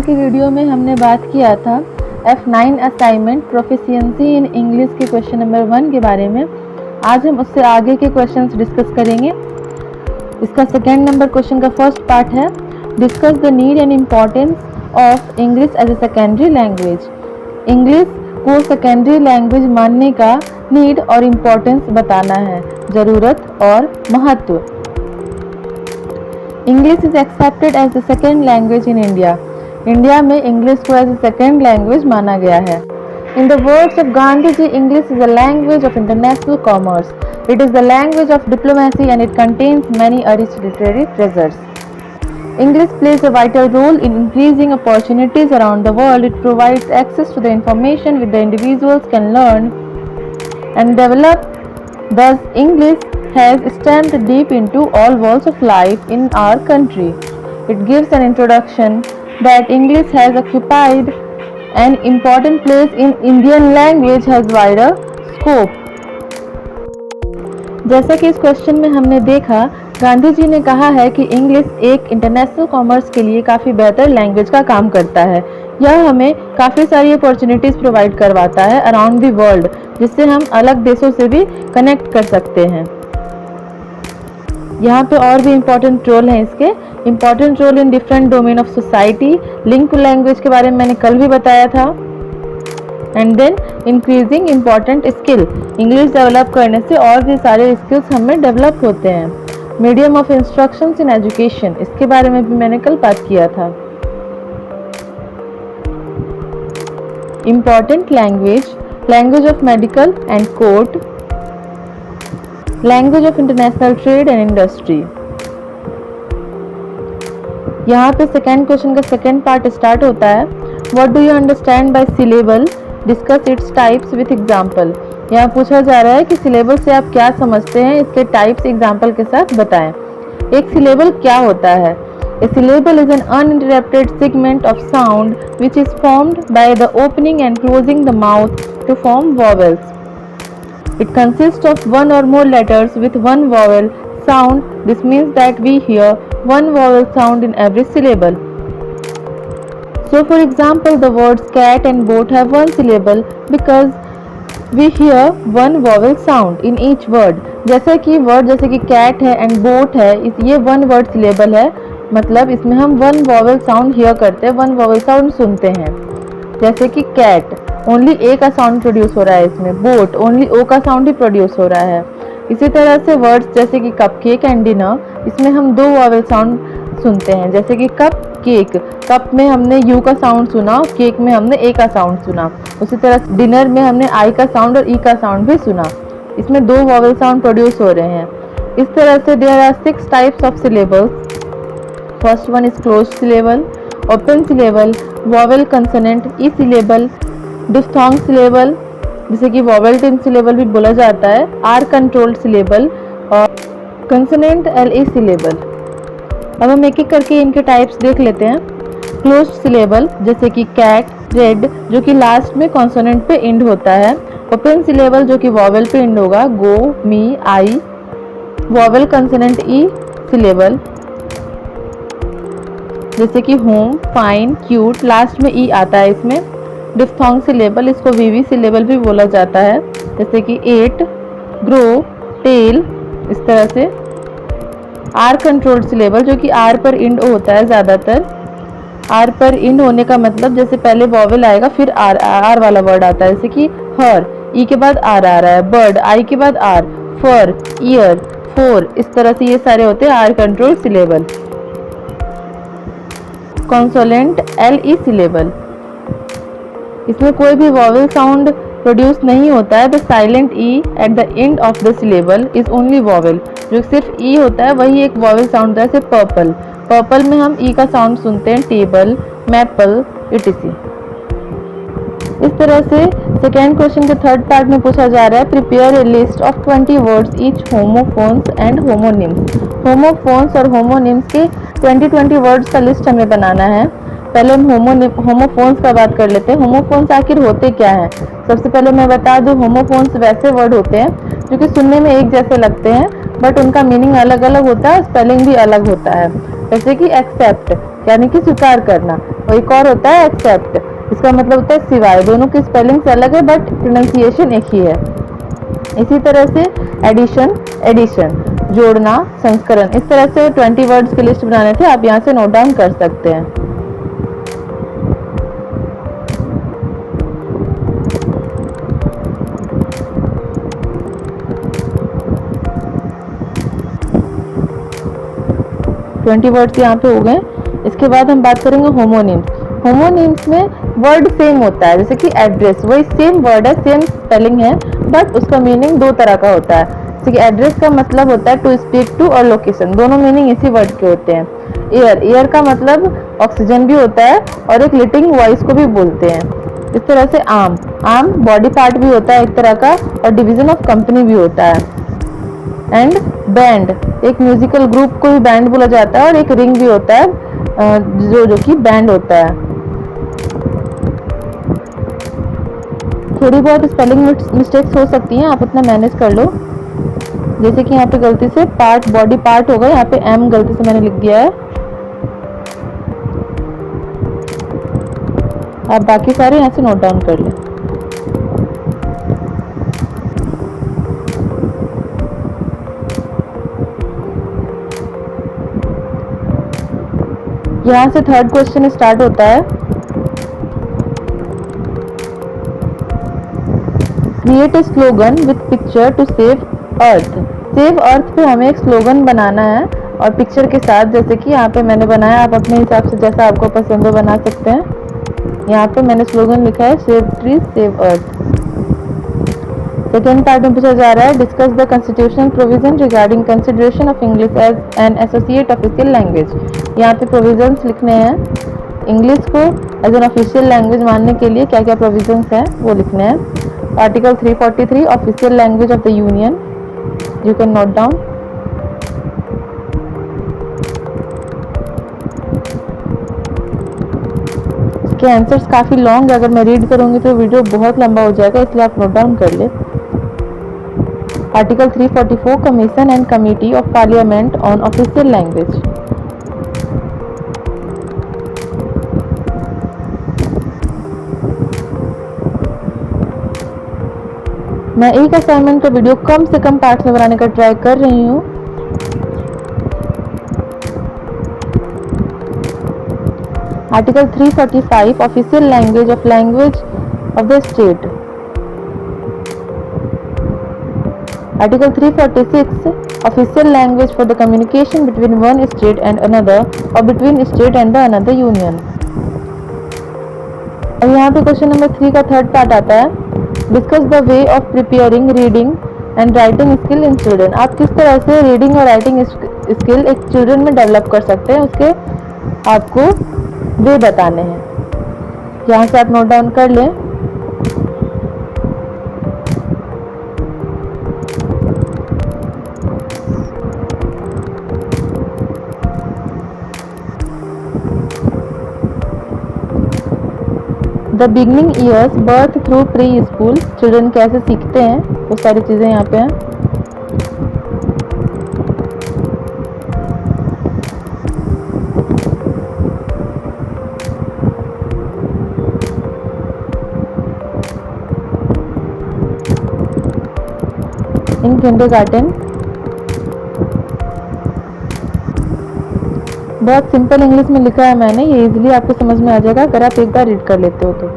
की वीडियो में हमने बात किया था F9 assignment proficiency in English के क्वेश्चन नंबर 1 के बारे में। आज हम उससे आगे के क्वेश्चंस डिस्कस करेंगे। इसका सेकेंड नंबर क्वेश्चन का फर्स्ट पार्ट है, discuss the need and importance of English as a secondary language. English को सेकेंडरी लैंग्वेज मानने का नीड और इम्पोर्टेंस बताना है, ज़रूरत और महत्व। English is accepted as the second language in India. India में इंग्लिश को एज ए सेकेंड लैंग्वेज माना गया है। In the words of Gandhi ji, English is a language of international commerce. It is the language of diplomacy and it contains many rich literary treasures. English plays a vital role in increasing opportunities around the world. It provides access to the information which the individuals can learn and develop. Thus, English has stamped deep into all walls of life in our country. It gives an introduction that English has occupied an important place in Indian language has wider scope. जैसा कि इस question में हमने देखा, गांधी जी ने कहा है कि इंग्लिश एक इंटरनेशनल कॉमर्स के लिए काफ़ी बेहतर लैंग्वेज का काम करता है। यह हमें काफ़ी सारी अपॉर्चुनिटीज़ प्रोवाइड करवाता है अराउंड द वर्ल्ड, जिससे हम अलग देशों से भी कनेक्ट कर सकते हैं। यहाँ पे और भी इम्पोर्टेंट रोल हैं इसके। Important role in different domain of society, link to language के बारे में मैंने कल भी बताया था। And then increasing important skill, English develop करने से और भी सारे स्किल्स हमें डेवलप होते हैं। Medium of instructions in education, इसके बारे में भी मैंने कल बात किया था। Important language, language of medical and court, language of international trade and industry. यहाँ पे सेकेंड क्वेश्चन का सेकेंड पार्ट स्टार्ट होता है, what do you understand by syllable, discuss its types with example. यहाँ पूछा जा रहा है कि सिलेबल से आप क्या समझते हैं, इसके टाइप्स एग्जाम्पल के साथ बताएं। एक सिलेबल क्या होता है? A syllable is an uninterrupted segment of sound which is formed by the opening and closing the mouth to form vowels. It consists of one or more letters with one vowel sound. This means that we hear one vowel sound in every syllable. So for example, the words cat and boat have one syllable because we hear one vowel sound in each word. जैसे कि word जैसे कि cat है and boat है, ये one word syllable है, मतलब इसमें हम one vowel sound hear करते हैं, one vowel sound सुनते हैं। जैसे कि cat ओनली ए का साउंड प्रोड्यूस हो रहा है इसमें, बोट ओनली ओ का साउंड ही प्रोड्यूस हो रहा है। इसी तरह से वर्ड्स जैसे कि कप केक एंड डिनर, इसमें हम दो वॉवेल साउंड सुनते हैं। जैसे कि कप केक, कप में हमने यू का साउंड सुना, केक में हमने ए का साउंड सुना। उसी तरह डिनर में हमने आई का साउंड और ई का साउंड भी सुना, इसमें दो वॉवेल साउंड प्रोड्यूस हो रहे हैं। इस तरह से there are 6 types of syllables. First one is close syllable, open syllable, vowel consonant, E syllable, diphthong syllable जिसे कि वॉवेल सिलेबल भी बोला जाता है, आर कंट्रोल्ड सिलेबल और कंसोनेंट एल ई सिलेबल। अब हम एक एक करके इनके टाइप्स देख लेते हैं। क्लोज सिलेबल जैसे कि कैट, रेड जो कि लास्ट में कॉन्सोनेंट पे एंड होता है। ओपन सिलेबल जो कि वॉवेल पे एंड होगा, गो, मी, आई। वॉवेल कंसोनेंट ई सिलेबल जैसे कि होम, फाइन, क्यूट, लास्ट में ई आता है इसमें। डिफ्थोंग सिलेबल, इसको वीवी सिलेबल भी बोला जाता है, जैसे कि एट, ग्रो, टेल, इस तरह से। आर कंट्रोल्ड सिलेबल जो कि आर पर इंड होता है ज़्यादातर। आर पर इंड होने का मतलब जैसे पहले वॉवेल आएगा फिर आर, आर वाला वर्ड आता है, जैसे कि हर, ई के बाद आर आ रहा है, बर्ड, आई के बाद आर, फर, ईयर, फोर, इस तरह से ये सारे होते हैं R controlled syllable. Consonant L E syllable, इसमें कोई भी वॉवेल साउंड प्रोड्यूस नहीं होता है। The silent E at the end of the syllable is only vowel, जो सिर्फ ई होता है वही एक वॉवेल साउंड है। जैसे पर्पल, पर्पल में हम ई का साउंड सुनते हैं, टेबल, मैपल, इटीसी। इस तरह से सेकेंड क्वेश्चन के थर्ड पार्ट में पूछा जा रहा है, prepare a list of 20 words each homophones and homonyms. Homophones और होमोनिम्स के 20 वर्ड्स का लिस्ट हमें बनाना है। पहले हम होमोफोन्स का बात कर लेते हैं। होमोफोन्स आखिर होते क्या हैं? सबसे पहले मैं बता दूं, होमोफोन्स वैसे वर्ड होते हैं जो कि सुनने में एक जैसे लगते हैं बट उनका मीनिंग अलग अलग होता है, स्पेलिंग भी अलग होता है। जैसे कि एक्सेप्ट यानी कि स्वीकार करना, और एक और होता है एक्सेप्ट, इसका मतलब होता है सिवाय। दोनों की स्पेलिंग्स अलग है बट प्रोनाउंसिएशन एक ही है। इसी तरह से एडिशन, एडिशन जोड़ना, संस्करण, इस तरह से 20 वर्ड्स की लिस्ट बनाने थे, आप यहाँ से नोट डाउन कर सकते हैं। ट्वेंटी वर्ड्स यहाँ पे हो गए। इसके बाद हम बात करेंगे होमोनिम्स। होमोनिम्स में वर्ड सेम होता है, जैसे कि एड्रेस, वही सेम वर्ड है, सेम स्पेलिंग है, बट उसका मीनिंग दो तरह का होता है। जैसे कि एड्रेस का मतलब होता है टू स्पीक टू और लोकेशन, दोनों मीनिंग इसी वर्ड के होते हैं। एयर, एयर का मतलब ऑक्सीजन भी होता है और एक लिटिंग वॉइस को भी बोलते हैं। इस तरह से आर्म, आर्म बॉडी पार्ट भी होता है एक तरह का और डिवीजन ऑफ कंपनी भी होता है। एंड बैंड, एक म्यूजिकल ग्रुप को भी बैंड बोला जाता है और एक रिंग भी होता है जो कि बैंड होता है। थोड़ी बहुत स्पेलिंग मिस्टेक्स हो सकती हैं, आप उतना मैनेज कर लो। जैसे कि यहाँ पे गलती से पार्ट, बॉडी पार्ट होगा, यहाँ पे एम गलती से मैंने लिख दिया है। आप बाकी सारे यहाँ से नोट डाउन कर लें। यहाँ से थर्ड क्वेश्चन स्टार्ट होता है। Create a slogan with picture to save earth. Save earth पे हमें एक स्लोगन बनाना है और पिक्चर के साथ, जैसे कि यहाँ पे मैंने बनाया, आप अपने हिसाब से जैसा आपको पसंद हो बना सकते हैं। यहाँ पे मैंने स्लोगन लिखा है save trees save earth. Second part में पूछा जा रहा है discuss the constitutional provision regarding consideration of English as an associate official language. यहाँ पे प्रोविजंस लिखने हैं, इंग्लिश को एज एन ऑफिशियल लैंग्वेज मानने के लिए क्या क्या प्रोविजंस हैं वो लिखने हैं। Article 343 official language of the union, you can note down. इसके आंसर्स काफ़ी लॉन्ग है, अगर मैं रीड करूँगी तो वीडियो बहुत लंबा हो जाएगा, इसलिए आप नोट डाउन कर ले। Article 344 commission and committee of parliament on official language. मैं एक असाइनमेंट का वीडियो कम से कम पार्ट्स में बनाने का ट्राई कर रही हूँ। Article 345 official language of the state. Article 346 official language for the communication between one state and another और between state and the another union. और यहाँ पे क्वेश्चन नंबर 3 का थर्ड पार्ट आता है, discuss the way of preparing reading and writing skill in children. आप किस तरह से रीडिंग और राइटिंग स्किल एक चिल्ड्रन में डेवलप कर सकते हैं, उसके आपको वे बताने हैं। यहाँ से आप नोट डाउन कर लें। The beginning years, birth through pre school, children कैसे सीखते हैं, वो सारी चीज़ें यहाँ पे हैं। इन किंडरगार्टन, बहुत सिंपल इंग्लिश में लिखा है मैंने, ये इजीली आपको समझ में आ जाएगा अगर आप एक बार रीड कर लेते हो तो।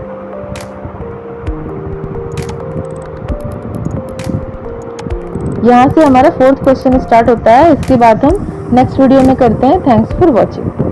यहाँ से हमारा फोर्थ क्वेश्चन स्टार्ट होता है, इसके बाद हम नेक्स्ट वीडियो में करते हैं। Thanks for watching.